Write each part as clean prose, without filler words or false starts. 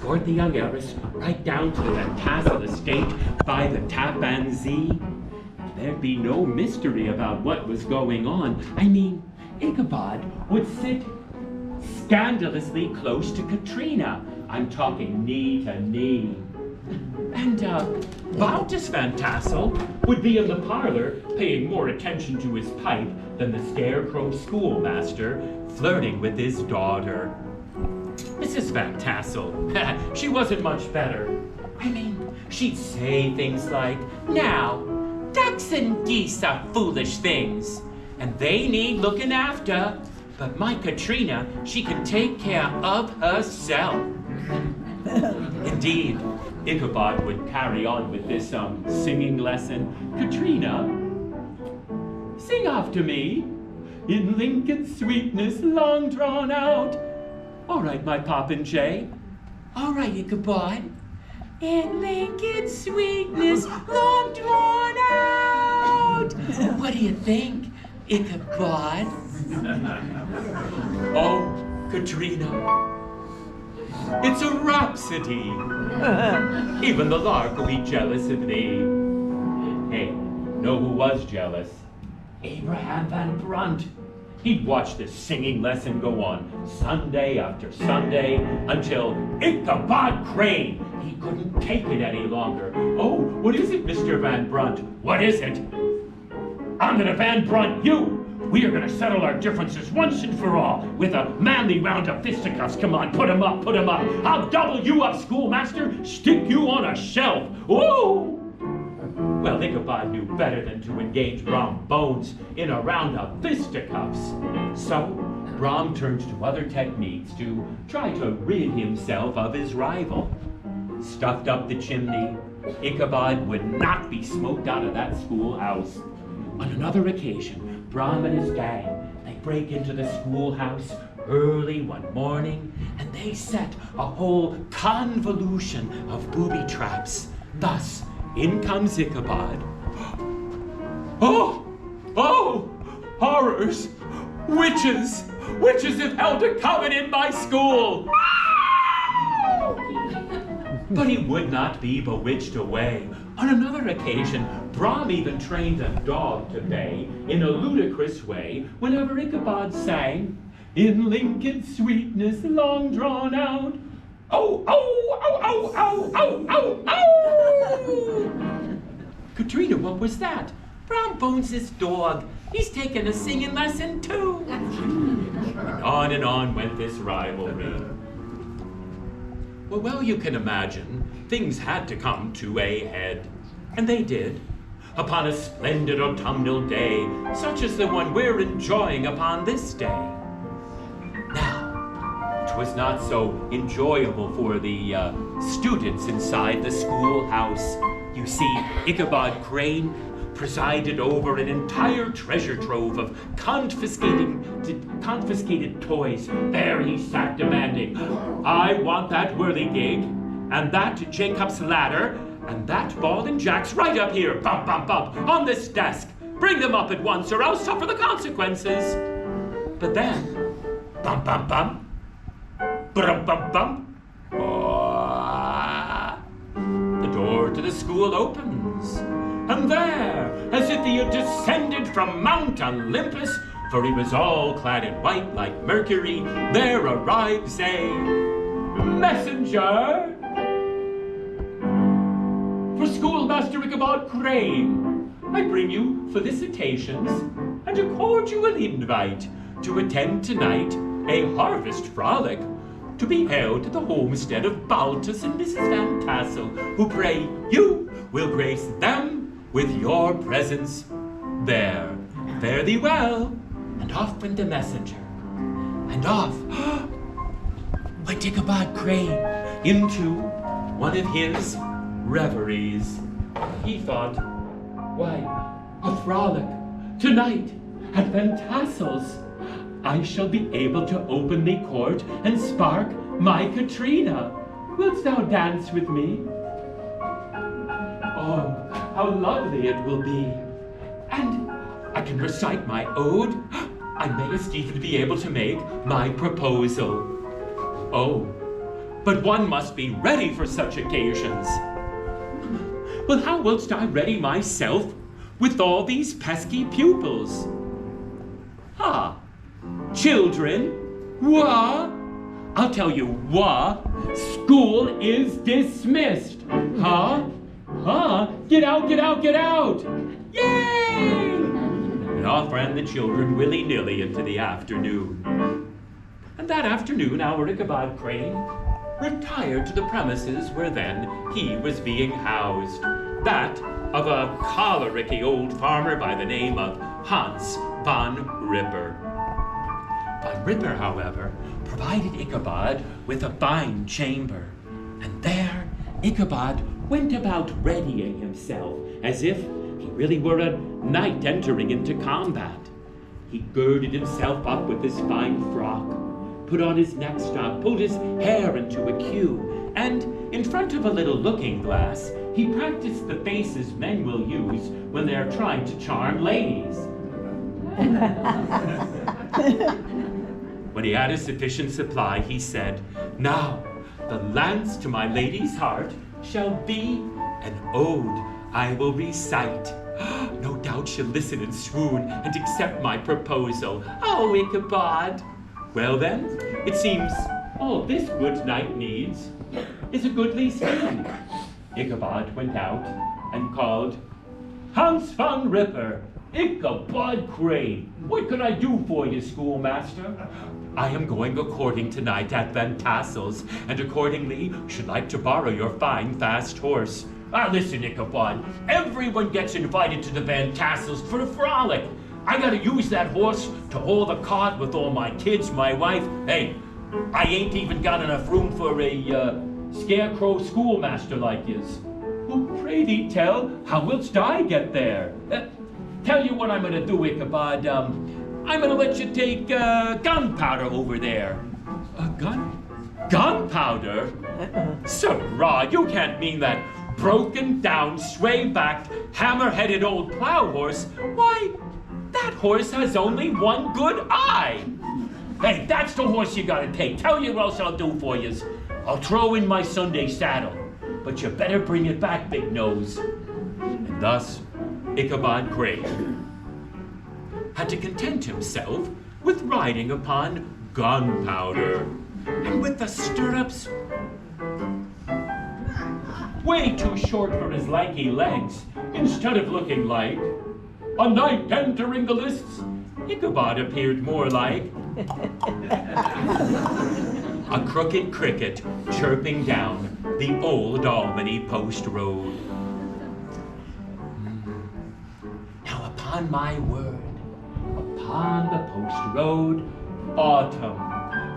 escort the young heiress right down to the Van Tassel estate by the Tappan Zee. There'd be no mystery about what was going on. I mean, Ichabod would sit scandalously close to Katrina. I'm talking knee to knee. And Baltus Van Tassel would be in the parlor paying more attention to his pipe than the scarecrow schoolmaster flirting with his daughter. Mrs. Van Tassel, she wasn't much better. I mean, she'd say things like, "Now, ducks and geese are foolish things, and they need looking after, but my Katrina, she can take care of herself." Indeed, Ichabod would carry on with this singing lesson. "Katrina, sing after me, in Lincoln's sweetness long drawn out." "All right, my popinjay." "All right, Ichabod." "In Lincoln's sweetness long drawn out." What do you think, Ichabod? "Oh, Katrina, it's a rhapsody. Even the lark will be jealous of thee." Hey, know who was jealous? Abraham Van Brunt. He'd watch this singing lesson go on Sunday after Sunday until Ichabod Crane, he couldn't take it any longer. "Oh, what is it, Mr. Van Brunt? What is it?" "I'm gonna Van Brunt you. We are gonna settle our differences once and for all with a manly round of fisticuffs. Come on, put 'em up, put 'em up. I'll double you up, schoolmaster, stick you on a shelf. Whoa!" Well, Ichabod knew better than to engage Brom Bones in a round of fisticuffs. So Brom turned to other techniques to try to rid himself of his rival. Stuffed up the chimney, Ichabod would not be smoked out of that schoolhouse. On another occasion, Brom and his gang, they break into the schoolhouse early one morning, and they set a whole convolution of booby traps. Thus, in comes Ichabod. Oh, horrors! Witches! Witches have held a coven in my school! But he would not be bewitched away. On another occasion, Brom even trained a dog to bay in a ludicrous way whenever Ichabod sang, "In Lincoln's sweetness long drawn out." "Oh, oh, oh, oh, oh, oh, oh, oh!" "Katrina, what was that?" "Brom Bones' dog. He's taken a singing lesson too." And on went this rivalry. Well, you can imagine, things had to come to a head. And they did, upon a splendid autumnal day, such as the one we're enjoying upon this day. Now, 'twas not so enjoyable for the students inside the schoolhouse. You see, Ichabod Crane presided over an entire treasure trove of confiscated toys. There he sat demanding, "I want that whirligig, and that Jacob's ladder, and that ball and jacks right up here, bump, bump, bump, on this desk. Bring them up at once, or I'll suffer the consequences." But then, bump, bump, bump, bump, bump, bump, the door to the school opens. And there, as if he had descended from Mount Olympus, for he was all clad in white like Mercury, there arrives a messenger for Schoolmaster Ichabod Crane. I bring you felicitations and a cordial invite to attend tonight a harvest frolic to be held at the homestead of Baltus and Mrs. Van Tassel, who pray you will grace them with your presence there. Fare thee well. And off went the messenger. And off went Ichabod Crane into one of his reveries. He thought, why, a frolic tonight at Van Tassel's. I shall be able to open the court and spark my Katrina. Wilt thou dance with me? Oh, how lovely it will be. And I can recite my ode. I mayest even be able to make my proposal. Oh, but one must be ready for such occasions. Well, how whilst I ready myself with all these pesky pupils? Ha! Children, wha? I'll tell you wha. School is dismissed. Huh? Huh? Get out, get out, get out! Yay! And off ran the children willy-nilly into the afternoon. And that afternoon, our Ichabod Crane retired to the premises where then he was being housed, that of a cholericky old farmer by the name of Hans von Ripper. Von Ripper, however, provided Ichabod with a fine chamber, and there Ichabod went about readying himself as if he really were a knight entering into combat. He girded himself up with his fine frock, put on his neckstop, pulled his hair into a queue, and in front of a little looking glass, he practiced the faces men will use when they are trying to charm ladies. When he had a sufficient supply, he said, "Now, the lance to my lady's heart shall be an ode I will recite. No doubt she'll listen and swoon and accept my proposal. Oh, Ichabod! Well then, it seems all this good knight needs is a goodly steed." Ichabod went out and called, "Hans von Ripper, Ichabod Crane, what can I do for you, schoolmaster? I am going a-courting tonight at Van Tassel's, and accordingly should like to borrow your fine fast horse." Listen, Ichabod, everyone gets invited to the Van Tassel's for a frolic. I gotta use that horse to haul the cart with all my kids, my wife. Hey, I ain't even got enough room for a scarecrow schoolmaster like yous. Well, pray thee tell, how whilst I get there? Tell you what I'm gonna do, Ichabod. I'm gonna let you take gunpowder over there. Gunpowder? Sirrah, you can't mean that broken down, sway-backed, hammer-headed old plow horse. Why, that horse has only one good eye. Hey, that's the horse you gotta take. Tell you what else I'll do for yous. I'll throw in my Sunday saddle, but you better bring it back, Big Nose. And thus, Ichabod Crane had to content himself with riding upon gunpowder, and with the stirrups way too short for his lanky legs. Instead of looking like a knight entering the lists, Ichabod appeared more like a crooked cricket chirping down the old Albany Post Road. Now, upon my word, upon the Post Road, autumn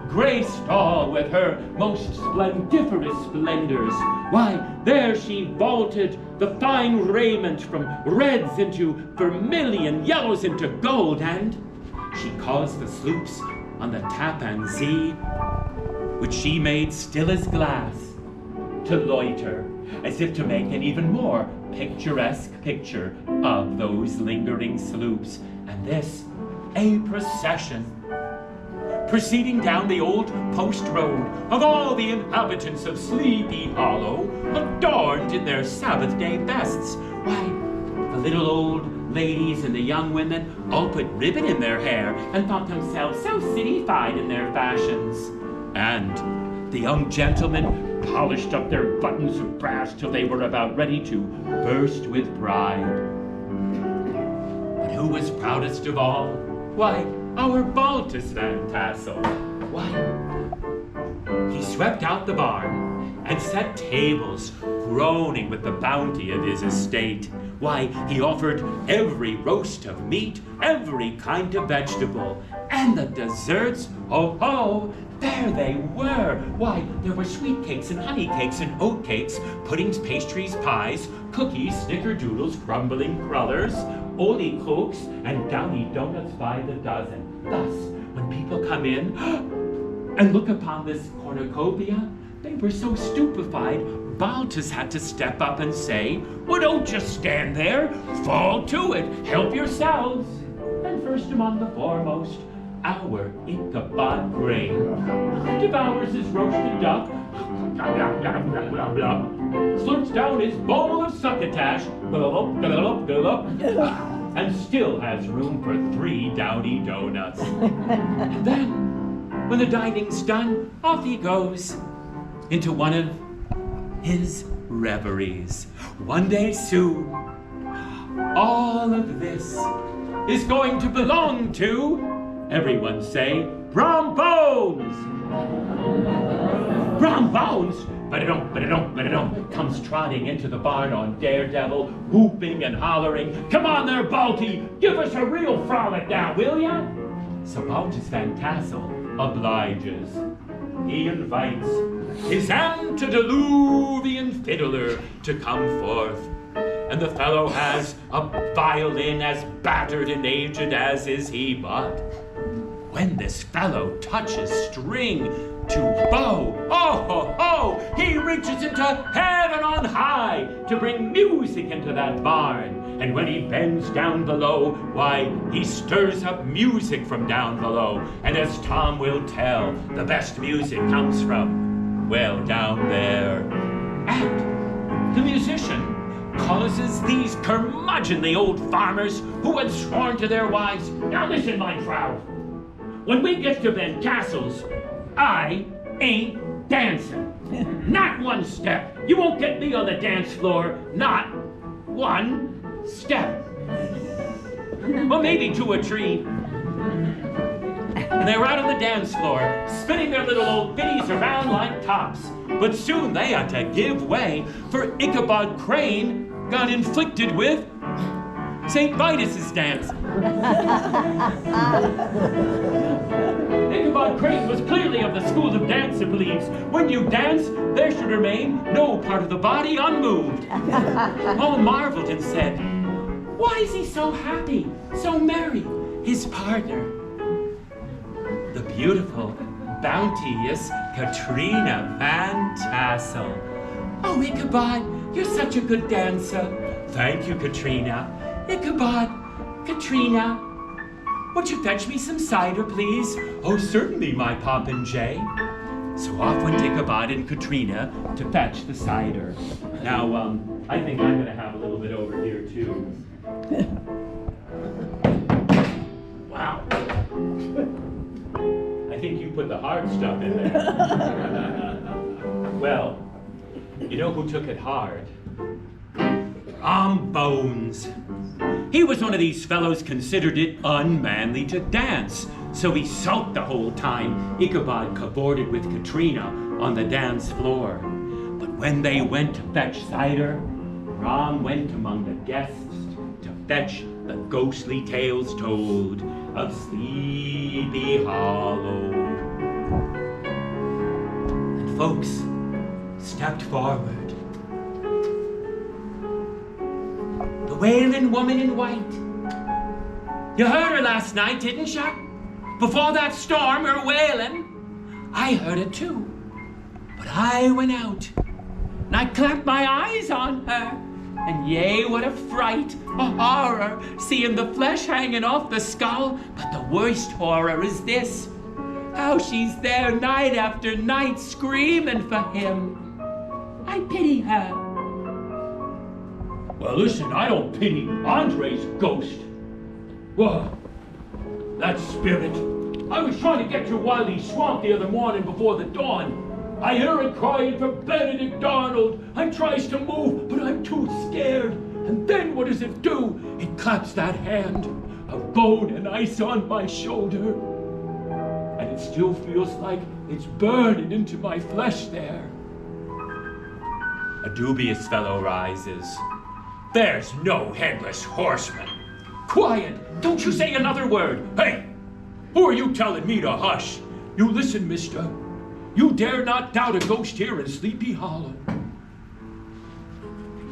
graced all with her most splendiferous splendors. Why, there she vaulted the fine raiment from reds into vermilion, yellows into gold, and she caused the sloops on the Tappan Zee, which she made still as glass, to loiter, as if to make an even more picturesque picture of those lingering sloops, and this a procession proceeding down the old post road of all the inhabitants of Sleepy Hollow, adorned in their Sabbath day vests. Why, the little old ladies and the young women all put ribbon in their hair and thought themselves so city-fied in their fashions. And the young gentlemen polished up their buttons of brass till they were about ready to burst with pride. But who was proudest of all? Why, our Baltus Van Tassel. Why, he swept out the barn and set tables groaning with the bounty of his estate. Why, he offered every roast of meat, every kind of vegetable, and the desserts, ho ho, there they were. Why, there were sweet cakes and honey cakes and oat cakes, puddings, pastries, pies, cookies, snickerdoodles, crumbling crullers, oly cooks, and downy donuts by the dozen. Thus, when people come in and look upon this cornucopia, they were so stupefied, Baltus had to step up and say, "Well, don't just stand there, fall to it, help yourselves." And first among the foremost, our Ichabod Crane devours his roasted duck, Slurps down his bowl of succotash, and still has room for 3 downy donuts. And then, when the dining's done, off he goes into one of his reveries. One day soon, all of this is going to belong to, everyone say, Brom Bones! Brom Bones! Ba-da-dum, comes trotting into the barn on Daredevil, whooping and hollering, "Come on there, Balti! Give us a real frolic now, will ya?" So Baltus Van Tassel obliges. He invites his antediluvian fiddler to come forth. And the fellow has a violin as battered and aged as is he, but when this fellow touches string to bow, oh ho ho, he reaches into heaven on high to bring music into that barn. And when he bends down below, why, he stirs up music from down below. And as Tom will tell, the best music comes from, well, down there. And the musician causes these curmudgeonly old farmers who had sworn to their wives, "Now listen, my crowd, when we get to Van Tassel's, I ain't dancing. Not one step. You won't get me on the dance floor. Not one step." Well, maybe 2 or 3. And they were out on the dance floor, spinning their little old biddies around like tops. But soon they had to give way, for Ichabod Crane got inflicted with St. Vitus's dance. Ichabod Crane was clearly of the school of dance that believes when you dance, there should remain no part of the body unmoved. All marveled and said, "Why is he so happy, so merry, his partner, the beautiful, bounteous Katrina Van Tassel? Oh, Ichabod, you're such a good dancer." "Thank you, Katrina." "Ichabod, Katrina, would you fetch me some cider, please?" "Oh, certainly, my popinjay." So off went Ichabod and Katrina to fetch the cider. Now, I think I'm going to have a little bit over here, too. Wow. I think you put the hard stuff in there. Well, you know who took it hard? Bones. He was one of these fellows considered it unmanly to dance, so he sulked the whole time Ichabod cavorted with Katrina on the dance floor. But when they went to fetch cider, Rom went among the guests to fetch the ghostly tales told of Sleepy Hollow. And folks stepped forward. The wailing woman in white. You heard her last night, didn't you? Before that storm, her wailing. I heard it too. But I went out, and I clapped my eyes on her. And yea, what a fright, a horror, seeing the flesh hanging off the skull. But the worst horror is this, how she's there night after night screaming for him. I pity her. Well, listen, I don't pity Andre's ghost. Whoa, that spirit. I was trying to get to Wiley Swamp the other morning before the dawn. I hear it crying for Benedict Arnold. I tries to move, but I'm too scared. And then what does it do? It claps that hand of bone and ice on my shoulder. And it still feels like it's burning into my flesh there. A dubious fellow rises. There's no headless horseman. Quiet! Don't you say another word! Hey! Who are you telling me to hush? You listen, mister. You dare not doubt a ghost here in Sleepy Hollow.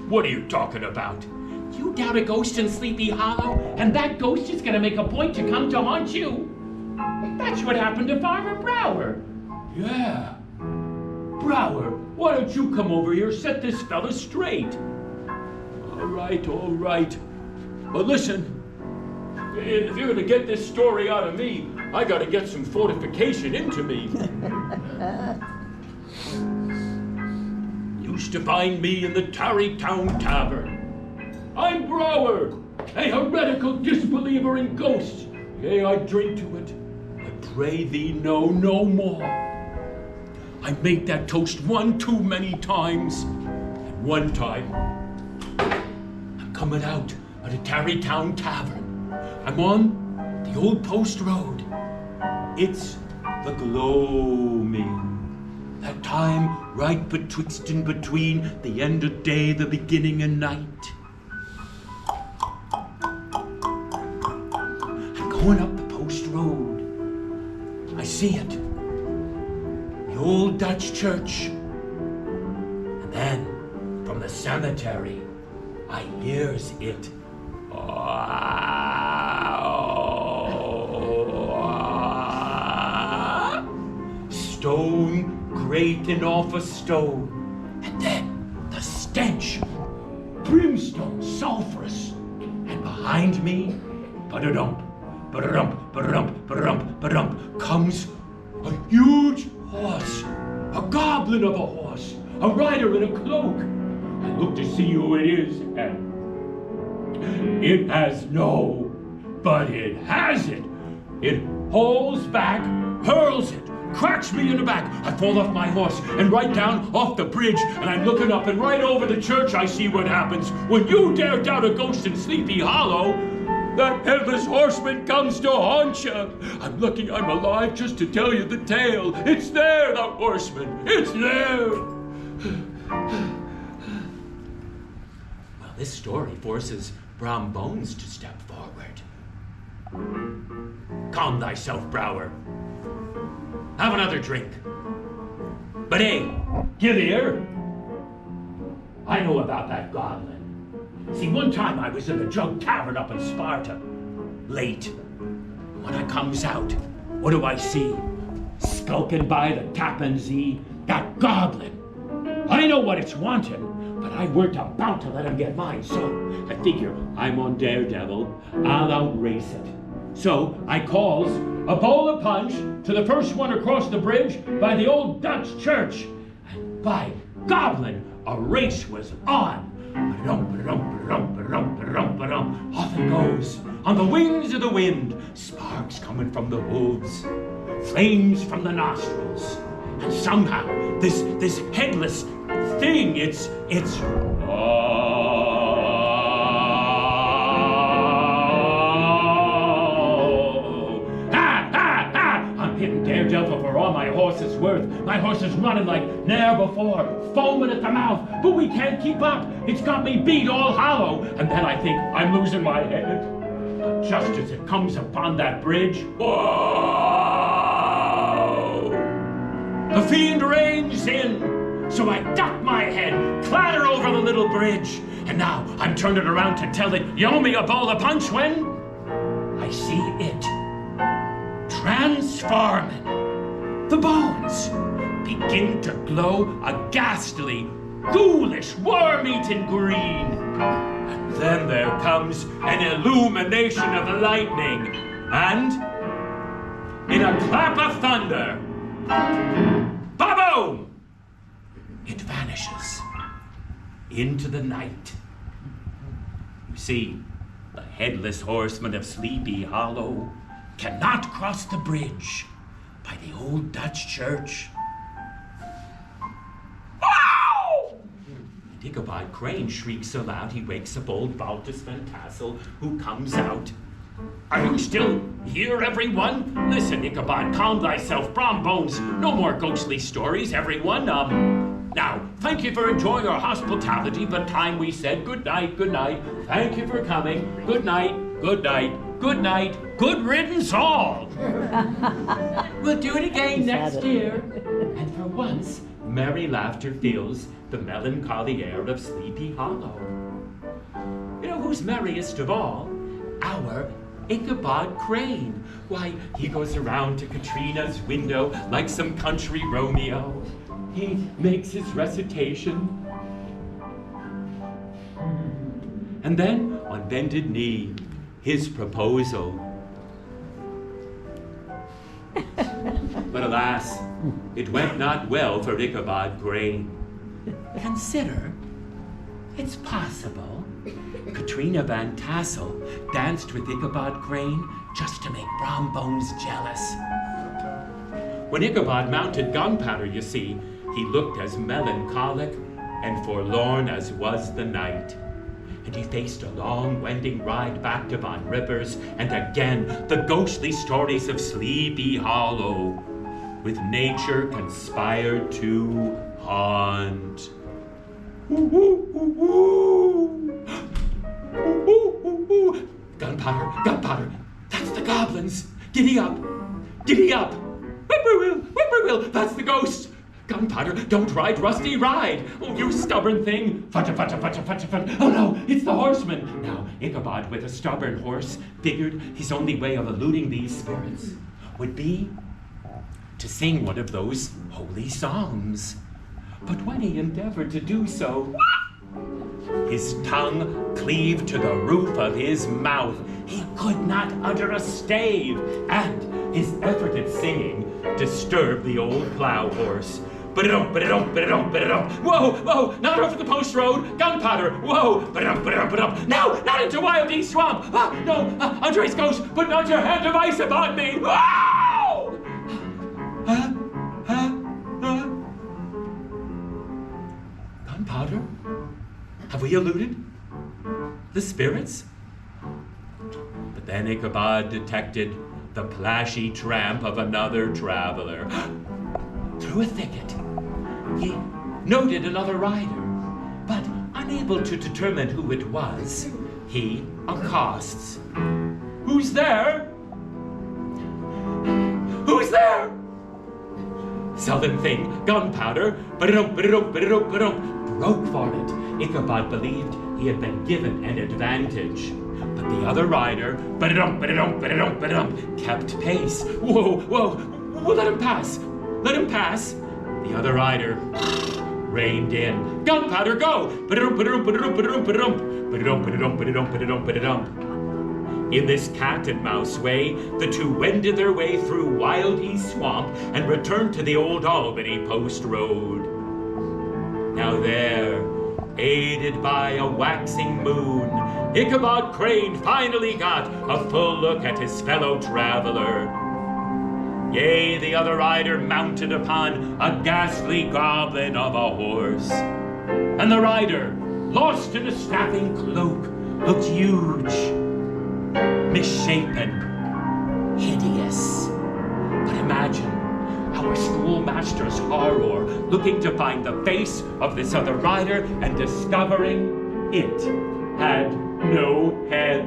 What are you talking about? You doubt a ghost in Sleepy Hollow, and that ghost is gonna make a point to come to haunt you. That's what happened to Farmer Brower. Yeah. Brower, why don't you come over here, set this fella straight? All right. But listen, if you're gonna get this story out of me, I gotta get some fortification into me. to find me in the Tarrytown Tavern. I'm Brower, a heretical disbeliever in ghosts. Yea, I drink to it. I pray thee no more. I made that toast one too many times. And one time, I'm coming out of the Tarrytown Tavern. I'm on the Old Post Road. It's the gloaming. That time right betwixt and between the end of day, the beginning of night. I'm going up the Post Road. I see it. The old Dutch church. And then, from the cemetery, I hears it. Stone grating off a stone, and then the stench, brimstone, sulphurous, and behind me, ba-da-dump, ba-da-dump, ba-da-dump, ba-da-dump, ba-da-dump, comes a huge horse, a goblin of a horse, a rider in a cloak. I look to see who it is, and it has but it has it. It hauls back, hurls it, cracks me in the back. I fall off my horse and right down off the bridge, and I'm looking up, and right over the church I see what happens when you dare doubt a ghost in Sleepy Hollow. That headless horseman comes to haunt you. I'm lucky I'm alive just to tell you the tale. It's there, the horseman. It's there. Well, this story forces Brom Bones to step forward. Calm thyself, Brower. Have another drink. But hey, give ear. I know about that goblin. See, one time I was in the Jug Tavern up in Sparta, late. When I comes out, what do I see? Skulking by the Tappan Zee, that goblin. I know what it's wanting, but I weren't about to let him get mine, so I figure I'm on Daredevil, I'll outrace it. So I calls a bowl of punch to the first one across the bridge by the old Dutch church. And by goblin, a race was on. Off it goes, on the wings of the wind, sparks coming from the hooves, flames from the nostrils, and somehow this headless thing, it's I'm hitting Daredevil for all my horse's worth. My horse is running like ne'er before, foaming at the mouth, but we can't keep up. It's got me beat all hollow, and then I think I'm losing my head. But just as it comes upon that bridge, whoa! The fiend reins in. So I duck my head, clatter over the little bridge, and now I'm turning around to tell it, you owe me a bowl of punch, when I see it transforming. The bones begin to glow a ghastly, ghoulish, worm-eaten green. And then there comes an illumination of lightning, and in a clap of thunder, ba-boom! It vanishes into the night. You see, the headless horseman of Sleepy Hollow cannot cross the bridge by the old Dutch church. Wow! And Ichabod Crane shrieks so loud he wakes up old Baltus Van Tassel, who comes out. Are you still here, everyone? Listen, Ichabod, calm thyself, Brom Bones. No more ghostly stories, everyone. Now, thank you for enjoying our hospitality, but time we said good night, good night. Thank you for coming. Good night, good night, good night. Good riddance all. We'll do it again next year. And for once, merry laughter fills the melancholy air of Sleepy Hollow. You know who's merriest of all? Our Ichabod Crane. Why, he goes around to Katrina's window like some country Romeo. He makes his recitation. And then, on bended knee, his proposal. But alas, it went not well for Ichabod Crane. Consider, it's possible Katrina Van Tassel danced with Ichabod Crane just to make Brom Bones jealous. When Ichabod mounted Gunpowder, you see, he looked as melancholic and forlorn as was the night. And he faced a long, wending ride back to Von Rivers, and again the ghostly stories of Sleepy Hollow, with nature conspired to haunt. Gunpowder, that's the goblins. Giddy up, whippoorwill, that's the ghost. Gunpowder, don't ride Rusty, ride. Oh, you stubborn thing. Fudge. Oh no, it's the horseman. Now, Ichabod, with a stubborn horse, figured his only way of eluding these spirits would be to sing one of those holy psalms. But when he endeavored to do so, his tongue cleaved to the roof of his mouth. He could not utter a stave, and his effort at singing disturbed the old plow horse. Ba-da-dum. Whoa, not over the post road. Gunpowder, whoa, ba-dum. No, not into Wild East Swamp. No, Andre's ghost, put not your hand of ice upon me. Whoa! Gunpowder? Have we eluded the spirits? But then Ichabod detected the plashy tramp of another traveler. Through a thicket, he noted another rider, but unable to determine who it was, he accosts. Who's there? Who's there? Southern thing, Gunpowder, broke for it. Ichabod believed he had been given an advantage. But the other rider, kept pace. Whoa, let him pass. The other rider reined in. Gunpowder, go! In this cat and mouse way, the two wended their way through Wild East Swamp and returned to the old Albany Post Road. Now there, aided by a waxing moon, Ichabod Crane finally got a full look at his fellow traveler. Yea, the other rider mounted upon a ghastly goblin of a horse. And the rider, lost in a staffing cloak, looked huge, misshapen, hideous. But imagine our schoolmaster's horror looking to find the face of this other rider and discovering it had no head.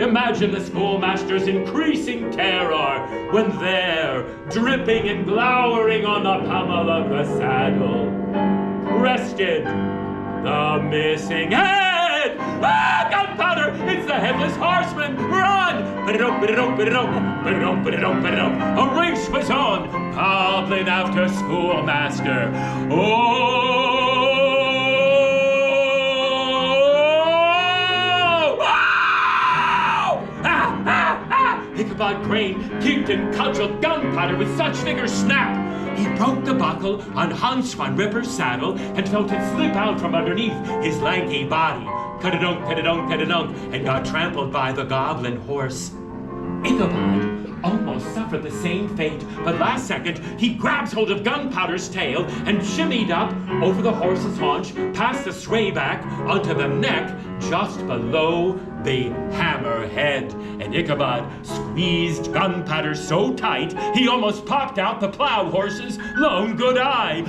Imagine the schoolmaster's increasing terror when there, dripping and glowering on the pommel of the saddle, rested the missing head! Gunpowder! It's the headless horseman! Run! A race was on! Goblin after schoolmaster! Ichabod Crane kicked and cudgeled Gunpowder with such vigor snap. He broke the buckle on Hans Von Ripper's saddle and felt it slip out from underneath his lanky body. Cut-a-dunk, and got trampled by the goblin horse. Ichabod almost suffered the same fate, but last second he grabs hold of Gunpowder's tail and shimmied up over the horse's haunch, past the swayback, onto the neck just below the hammerhead. And Ichabod squeezed Gunpowder so tight he almost popped out the plow horse's lone good eye.